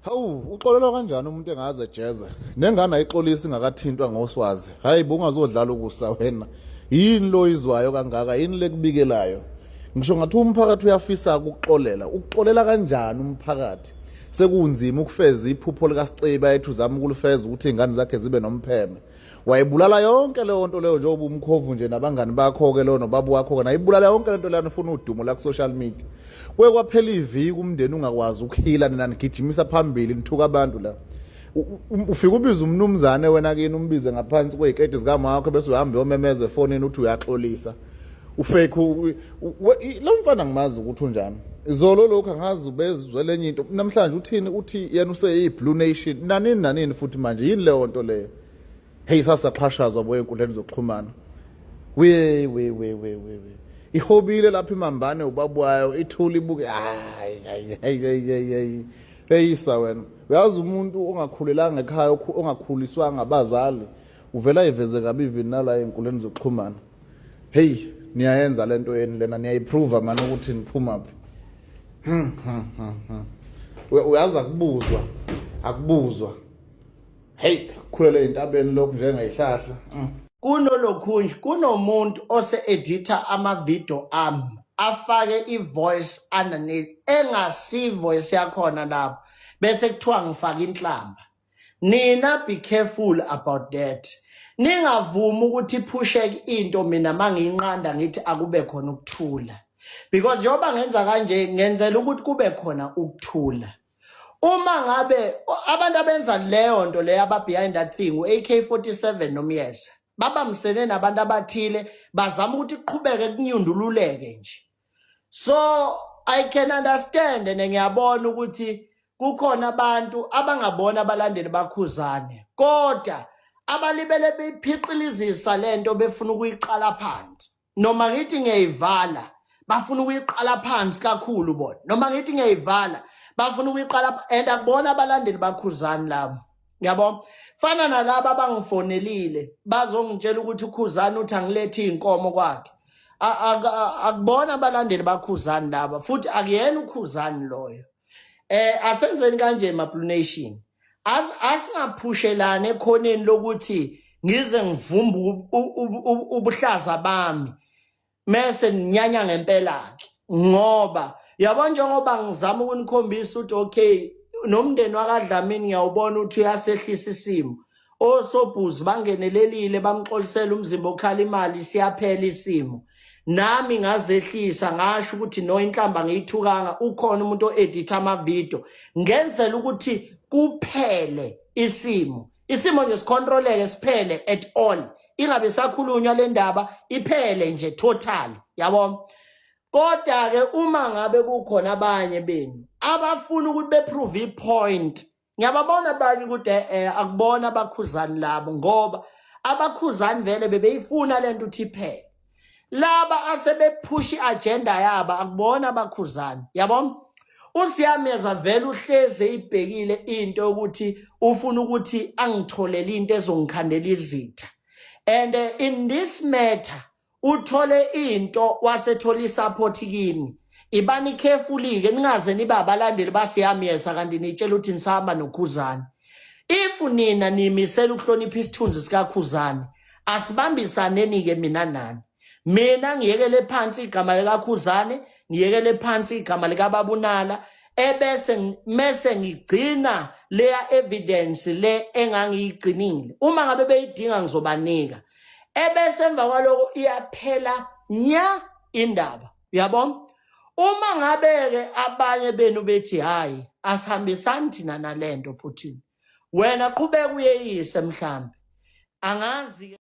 Hawu, uxolelwa kanjani umuntu engaze ejeze? Nengane ayixolisa ingakathintwa ngoswazi. Hayi bungazodlala ukusa wena. Yini lo izwayo kangaka? Yini lekubikelayo? Ngisho ngathi umphakathi uyafisa ukuxolela. Ukuxolela kanjani umphakathi? Sekunzima ukufeza iphupho likaSiceba ethu zama ukulifeza ukuthi ingane zakhe zibe nompheme. Wayibulala yonke leyo nto leyo njengoba umkhovu nje nabangani bakho ke lo nobaba wakho ke nayibulala yonke lento lana ufuna udumo la ku social media. Kuye kwaphela iviki umndeni ungakwazi ukuhila nina nigijimisa phambili nithuka abantu la. Ufika ubiza umnumzane wena kini umbize ngaphansi kweziketi zikama wakho bese uhamba uyomemeza efonini uthi uyaxolisa. Ufake lo mfana ngimazi ukuthi unjani. Izolo lokho angazi ubezwe lenye into namhlanje uthini uthi yena useyi Blue Nation nanini futhi manje yini leyo nto leyo. Hey sasaxhashazwa boye enkundleni zokuxhumana. We. Ihobile lapha imambane ubabwayo ithuli ibuke hayi. Heyisa wena. Uyazi umuntu ongakhulelanga ekhaya ongakhuliswa ngabazali uvela iveze kabi ivini nala enkundleni zokuxhumana. Hey niyayenza lento yeni lena niyayiprove manje ukuthi niphuma phi. Uyaza akubuzwa. Hey khulele intabeni lokhu njengayihlahla. Kunolokhunje kunomuntu ose-editha ama-video ami afake i-voice underneath engasi voice yakhona lapho bese kuthiwa ngifaka inhlamba. Nina be careful about that. Ningavumi ukuthi iphusheke into mina mangiyinqanda ngithi akube khona ukuthula. Because yoba ngenza kanje ngenzela ukuthi kube khona ukuthula. Uma ngabe abantu abenza leyo nto leyo aba behind that thing u-AK47 nomyesa babamsene nabantu abathile bazama ukuthi iqhubeke kunyundululeke nje. So I can understand and ngiyabona ukuthi kukhona abantu abangabona abalandeli bakhuzane kodwa abalibele bephiqilizisa lento befuna ukuyiqala phansi. Noma ngithi ngiyayivala bafuna ukuyiqala phansi kakhulu bona. Noma ngithi ngiyayivala bafuna ukuyiqala and akubona abalandeli bakhuzani labo. Ngiyabona fana nalabo abangifonelile bazongitshela ukuthi ukhuzani uthi angilethe inkomo kwakhe. Akubona abalandeli bakhuzani laba futhi akuyena ukhuzani loyo. Asenzeni kanje Blue Nation. Asingaphushelane ekhoneni lokuthi ngize ngivumba ubuhlaza bami mase ninyanya ngempela ke ngoba yabona njengoba ngizama ukunikhombisa ukuthi okay nomndeni wakaDlamini ngiyawubona ukuthi uyasehlisa isimo osobhuzi bangenelelile bamxolisela umzimba okhala imali siyaphela isimo nami ngazehlisa ngasho ukuthi no inhlamba ngiyithukanga ukhona umuntu oedit ama-video ngenzela ukuthi kuphele isimo nje sicontroleke siphele at all ingabe sakhulunywa le ndaba iphele nje total yabona. Kodwa ke uma ngabe kukhona abanye benu abafuna ukuthi beprove ipoint ngiyababona abanye ukuthi akubona abakhuzani labo ngoba abakhuzani vele bebeyifuna lento uthi iphele. Laba asebepush iagenda yabo akubona abakhuzani yabona. Usiyameza vele uhleze ibhekile into ukuthi ufuna ukuthi angitholele into ezongikhandela izitha. And in this matter uthole into wasethola isupport kini. Ibani carefully ke ningaze nibe abalandeli basiyameza kanti nitshela ukuthi nisahamba nokhuzani. If nina nimisela ukuhlonipha isithunzi sikakhuzani asibambisane ke mina nani. Mina ngiyekele phansi igama likakhuzane ngiyekele phansi igama likaBabunala ebese mase ngigcina leya evidence le engangiyigcinile. Uma ngabe beyidinga ngizobanika ebese emva kwaloko iyaphela nya indaba uyabona. Uma ngabe ke abanye benu bethi hayi asihambisani thina nalento futhi wena qhubeka uyeyise mhlambi angazi